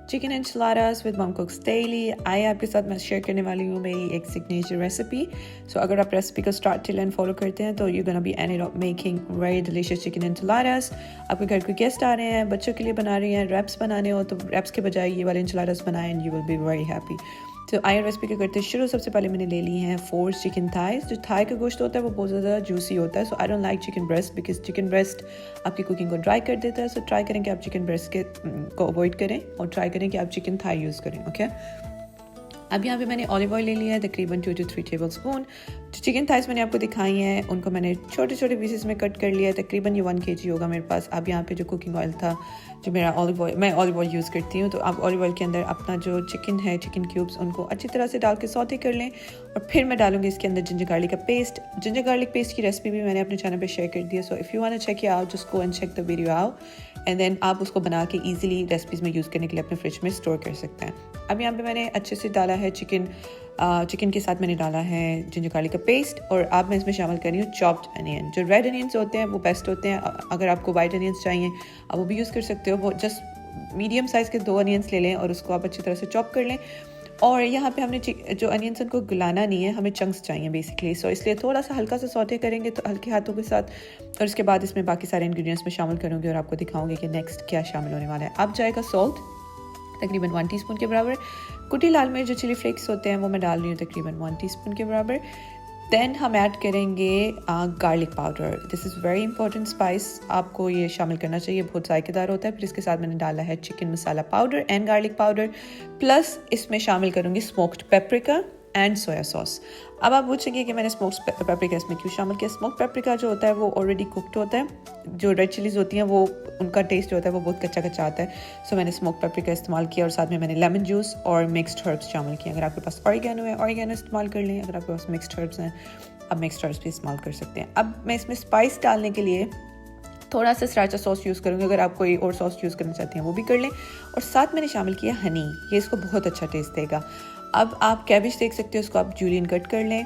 Chicken enchiladas with Mom Cooks Daily। आइए आपके साथ मैं शेयर करने वाली हूँ मेरी एक सिग्नेचर रेसिपी। सो अगर आप रेसिपी को स्टार्ट टिल एंड फॉलो करते हैं तो you gonna be and up making very delicious chicken enchiladas। आपके घर कोई गेस्ट आ रहे हैं, बच्चों के लिए बना रही हैं, रैप्स बनाने हो तो रैप्स के बजाय ये वाले enchiladas बनाएं and you will be very happy. तो आइए रेसिपी को करते शुरू। सबसे पहले मैंने ले ली हैं 4 चिकन थाइज। जो थाई का गोश्त होता है वो बहुत ज़्यादा जूसी होता है, so I don't like chicken breast because chicken breast आपकी कुकिंग को ड्राई कर देता है। सो ट्राई करें कि आप चिकन ब्रेस्ट को अवॉइड करें और ट्राई करें कि आप चिकन थाई यूज़ करें। ओके, अब यहाँ पे मैंने ऑलिव ऑयल ले लिया है तकरीबन 2 to 3 टेबल स्पून। जो चिकन थाइस मैंने आपको दिखाई हैं उनको मैंने छोटे छोटे पीसेस में कट कर लिया है। तकरीबन ये 1 kg होगा मेरे पास। अब यहाँ पे जो कुकिंग ऑयल था, जो मेरा ऑलिव ऑयल, मैं ऑलिव ऑयल यूज़ करती हूँ, तो आप ऑलिव ऑयल के अंदर अपना जो चिकन है, चिकन क्यूब्स, उनको अच्छी तरह से डाल के सौते कर लें। और फिर मैं डालूंगी इसके अंदर जिंजर गार्लिक का पेस्ट। जिंजर गार्लिक पेस्ट की रेसिपी भी मैंने अपने चैनल पर शेयर कर दी है, so if you want to check it out just go and check the video out and then आप उसको बना के ईजिली रेसिपीज़ में यूज़ करने के लिए अपने फ्रिज में स्टोर कर सकते हैं। अब यहाँ पे मैंने अच्छे से डाला है चिकन के साथ मैंने डाला है जिंजर गार्लिक का पेस्ट, और अब मैं इसमें शामिल कर रही हूँ चॉप्ड अनियन। जो रेड अनियंस होते हैं वो बेस्ट होते हैं, अगर आपको वाइट अनियंस चाहिए आप वो भी यूज़ कर सकते हो। वो जस्ट मीडियम साइज़ के 2 अनियंस ले लें और उसको आप अच्छी तरह से चॉप कर लें। और यहाँ पे हमने जो अनियंस उनको गलाना नहीं है, हमें चंक्स चाहिए बेसिकली, सो इसलिए थोड़ा सा हल्का सा सौटे करेंगे तो हल्के हाथों के साथ, और उसके बाद इसमें बाकी सारे इंग्रेडिएंट्स में शामिल करूँगी और आपको दिखाऊंगी कि नेक्स्ट क्या शामिल होने वाला है। अब जाएगा सॉल्ट तकरीबन 1 टीस्पून के बराबर। कुटी लाल मिर्च जो चिली फ्लेक्स होते हैं वो मैं डाल रही हूँ तकरीबन 1 टीस्पून के बराबर। देन हम ऐड करेंगे garlic powder. This is very important spice, आपको ये शामिल करना चाहिए, बहुत जायकेदार होता है। फिर इसके साथ मैंने डाला है chicken masala powder and garlic powder, plus इसमें शामिल करूँगी smoked paprika and soya sauce. अब आप पूछेंगे कि मैंने स्मोक्ड पेपरिका इसमें क्यों शामिल किया। स्मोक्ड पेपरिका जो होता है वो ऑलरेडी कुक्ड होता है, जो रेड चिलीज़ होती हैं वो उनका टेस्ट जो होता है वो बहुत कच्चा कच्चा आता है, सो मैंने स्मोक्ड पेपरिका इस्तेमाल किया और साथ में मैंने लेमन जूस और मिक्स्ड हर्ब्स शामिल किए। अगर आपके पास ऑरिगेनो है ऑरिगेनो इस्तेमाल कर लें, अगर आपके पास मिक्स्ड हर्ब्स हैं आप मिक्स्ड हर्ब्स भी इस्तेमाल कर सकते हैं। अब मैं इसमें स्पाइस डालने के लिए थोड़ा सा स्राचा सॉस यूज़ करूँगी, अगर आप कोई और सॉस यूज़ करना चाहते हैं वो भी कर लें। और साथ मैंने शामिल किया हनी, ये इसको बहुत अच्छा टेस्ट देगा। अब आप कैबेज देख सकते हो, उसको आप जूलियन कट कर लें,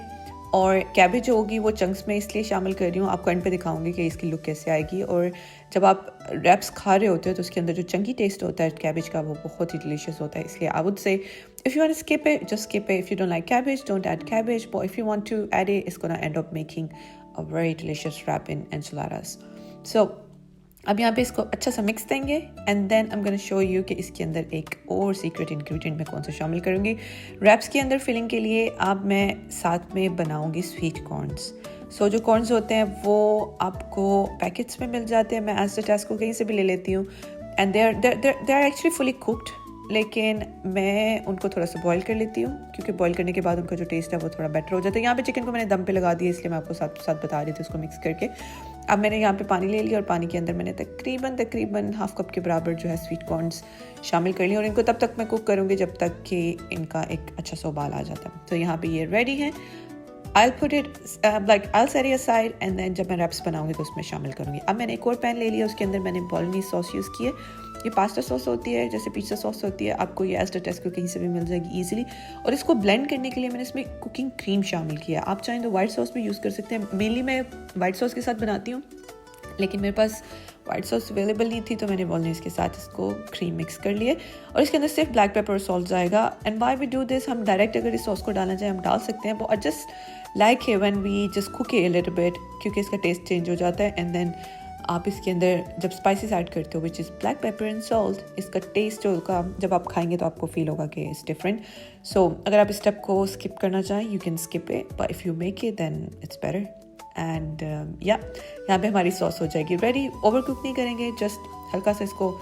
और कैबेज होगी वो चंक्स में इसलिए शामिल कर रही हूँ, आपको एंड पे दिखाऊंगी कि इसकी लुक कैसे आएगी। और जब आप रैप्स खा रहे होते हो तो उसके अंदर जो चंकी टेस्ट होता है कैबेज का वो बहुत ही डिलीशियस होता है। इसलिए I would say if you want to skip it just skip it. If you don't like cabbage don't add cabbage, but if you want to add it it's gonna end up making a very delicious wrap in enchiladas। So अब यहाँ पे इसको अच्छा सा mix देंगे and then I am gonna show you कि इसके अंदर एक और सीक्रेट इंग्रेडिएंट मैं कौन सा शामिल करूँगी। रैप्स के अंदर फिलिंग के लिए अब मैं साथ में बनाऊँगी स्वीट कॉर्नस। सो जो कॉर्नस होते हैं वो आपको पैकेट्स में मिल जाते हैं, मैं एज द टेस्को कहीं से भी ले लेती हूँ, and they are actually fully cooked, लेकिन मैं उनको थोड़ा सा बॉईल कर लेती हूँ क्योंकि बॉईल करने के बाद उनका जो टेस्ट है वो थोड़ा बेटर हो जाता है। यहाँ पे चिकन को मैंने दम पे लगा दिया, इसलिए मैं आपको साथ साथ बता रही थी उसको मिक्स करके। अब मैंने यहाँ पे पानी ले लिया और पानी के अंदर मैंने तकरीबन हाफ कप के बराबर जो है स्वीट कॉर्नस शामिल कर लिया, और इनको तब तक मैं कुक करूँगी जब तक कि इनका एक अच्छा सा उबाल आ जाता है। तो यहाँ पे ये रेडी है। I'll put it I'll set it aside and then जब मैं रैप्स बनाऊंगी तो उसमें शामिल करूँगी। अब मैंने एक और पैन ले लिया, उसके अंदर मैंने बॉलोनीज सॉस यूज़ की है। ये पास्ता सॉस होती है, जैसे पिज़्ज़ा सॉस होती है, आपको ये एज द टेस्को कहीं से भी मिल जाएगी ईजिली। और इसको ब्लेंड करने के लिए मैंने इसमें कुकिंग क्रीम शामिल किया। आप चाहें तो वाइट सॉस भी यूज़ कर सकते हैं, मेनली मैं वाइट सॉस के साथ बनाती हूँ, लेकिन मेरे पास वाइट सॉस अवेलेबल नहीं थी तो मैंने बॉलोनीज़ के साथ इसको क्रीम मिक्स कर लिए। और इसके अंदर सिर्फ ब्लैक पेपर और सॉल्ट जाएगा। And why we do this, हम डायरेक्ट अगर इस सॉस को डालना चाहें हम डाल सकते हैं, वो जस्ट लाइक है when we just cook it a little bit, क्योंकि इसका टेस्ट चेंज हो जाता है। एंड देन आप इसके अंदर जब स्पाइसेस ऐड करते हो which is black pepper and salt, इसका टेस्ट जो का जब आप खाएंगे तो आपको फील होगा कि इट्स डिफरेंट। सो अगर आप इस स्टेप को स्किप करना चाहें you can skip it, but if you make it then it's better. And यहाँ पे हमारी सॉस हो जाएगी रेडी। ओवर कुक नहीं करेंगे, जस्ट हल्का सा इसको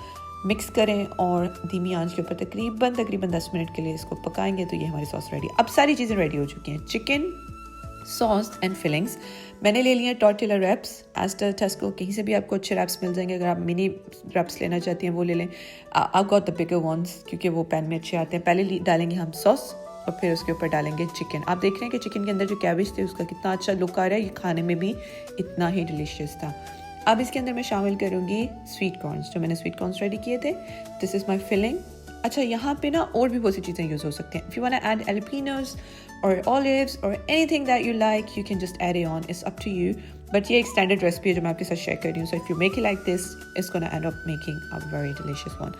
मिक्स करें और धीमी आंच के ऊपर तकरीबन 10 मिनट के लिए इसको पकाएंगे तो ये हमारी सॉस रेडी। अब सारी चीज़ें रेडी हो चुकी हैं, चिकन, सॉस एंड फिलिंग्स। मैंने ले लिए tortilla wraps as the Tesco, कहीं से भी आपको अच्छे रैप्स मिल जाएंगे। अगर आप मिनी रैप्स लेना चाहती हैं वो ले लें। I got the bigger ones क्योंकि वो पैन में अच्छे आते हैं। पहले डालेंगे हम सॉस और फिर उसके ऊपर डालेंगे चिकन। आप देख रहे हैं कि चिकन के अंदर जो कैबेज थे उसका कितना अच्छा लुक आ रहा है, ये खाने में भी इतना ही डिलीशियस था। अब इसके अंदर मैं शामिल करूँगी स्वीट कॉर्नस, जो मैंने स्वीट कॉर्नस रेडी किए थे। This is my filling. अच्छा, यहाँ पे ना और भी बहुत सी चीज़ें यूज़ हो सकती हैं। If you want to add jalapenos और olives और anything that you like, you can just add it on. It's up to you. But ये एक स्टैंडर्ड रेसिपी है जो मैं आपके साथ शेयर कर रही हूँ. So if you make it like this, it's gonna end up making a very delicious one.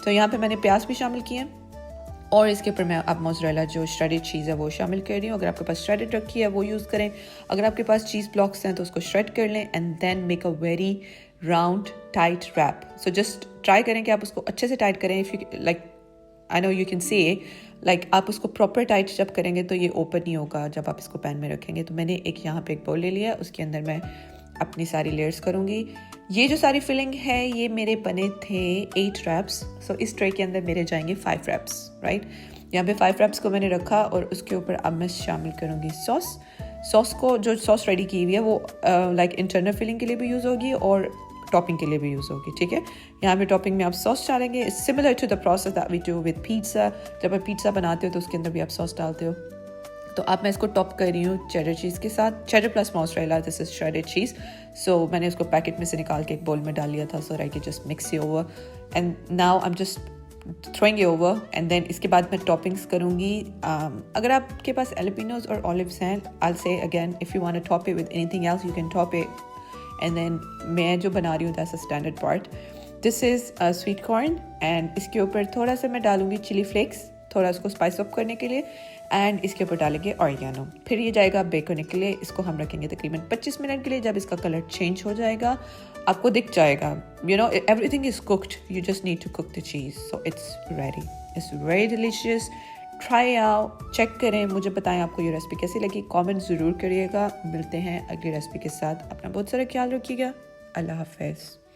तो यहाँ पे मैंने प्याज भी शामिल किए हैं और इसके ऊपर मैं अब मोज़रेला जो श्रेडेड चीज़ है वो शामिल कर रही हूँ। अगर आपके पास श्रेडेड रखी है वो यूज़ करें, अगर आपके पास चीज़ ब्लॉक्स हैं तो उसको श्रेड कर लें and then make a very round tight wrap. So just try करें कि आप उसको अच्छे से टाइट करें। If you like, I know you can say like आप उसको प्रॉपर टाइट जब करेंगे तो ये ओपन नहीं होगा जब आप इसको पैन में रखेंगे। तो मैंने एक यहाँ पे एक बाउल ले लिया, उसके अंदर मैं अपनी सारी लेयर्स करूँगी। ये जो सारी फिलिंग है ये मेरे बने थे 8 रैप्स। सो इस ट्रे के अंदर मेरे जाएंगे 5 रैप्स, राइट। यहाँ पे 5 रैप्स को मैंने रखा और उसके ऊपर अब मैं शामिल करूँगी सॉस को। जो सॉस रेडी की हुई है वो लाइक इंटरनल फिलिंग के लिए भी यूज़ होगी और टॉपिंग के लिए भी यूज़ होगी, ठीक है। यहाँ पे टॉपिंग में आप सॉस डालेंगे, similar to the process that we do with pizza. जब आप पिज़्ज़ा बनाते हो तो उसके अंदर भी आप सॉस डालते हो। तो अब मैं इसको टॉप कर रही हूँ चेडर चीज़ के साथ, cheddar plus mozzarella, this is shredded cheese. So मैंने उसको पैकेट में से निकाल के एक बोल में डाल लिया था, so I can just mix it over and now I am just throwing it over and then इसके बाद मैं टॉपिंग्स करूँगी। अगर आपके पास एलिपिनोज और ऑलिव्स हैं, I will say again if you want to top it with anything else you can top it. And then मैं जो बना रही हूँ that's a standard part, this is sweet corn and इसके ऊपर थोड़ा सा मैं डालूंगी चिली फ्लेक्स, थोड़ा उसको स्पाइस अप करने के लिए, एंड इसके ऊपर डालेंगे ऑरिगेनो। फिर ये जाएगा बेक होने के लिए। इसको हम रखेंगे तकरीबन 25 मिनट के लिए। जब इसका कलर चेंज हो जाएगा आपको दिख जाएगा, you know everything is cooked, you just need to cook the cheese. So it's ready, it's very delicious. Try out, check करें, मुझे बताएं आपको ये रेसिपी कैसी लगी, कमेंट ज़रूर करिएगा। मिलते हैं अगली रेसिपी के साथ। अपना बहुत सारा ख्याल रखिएगा। अल्लाह हाफ़िज़।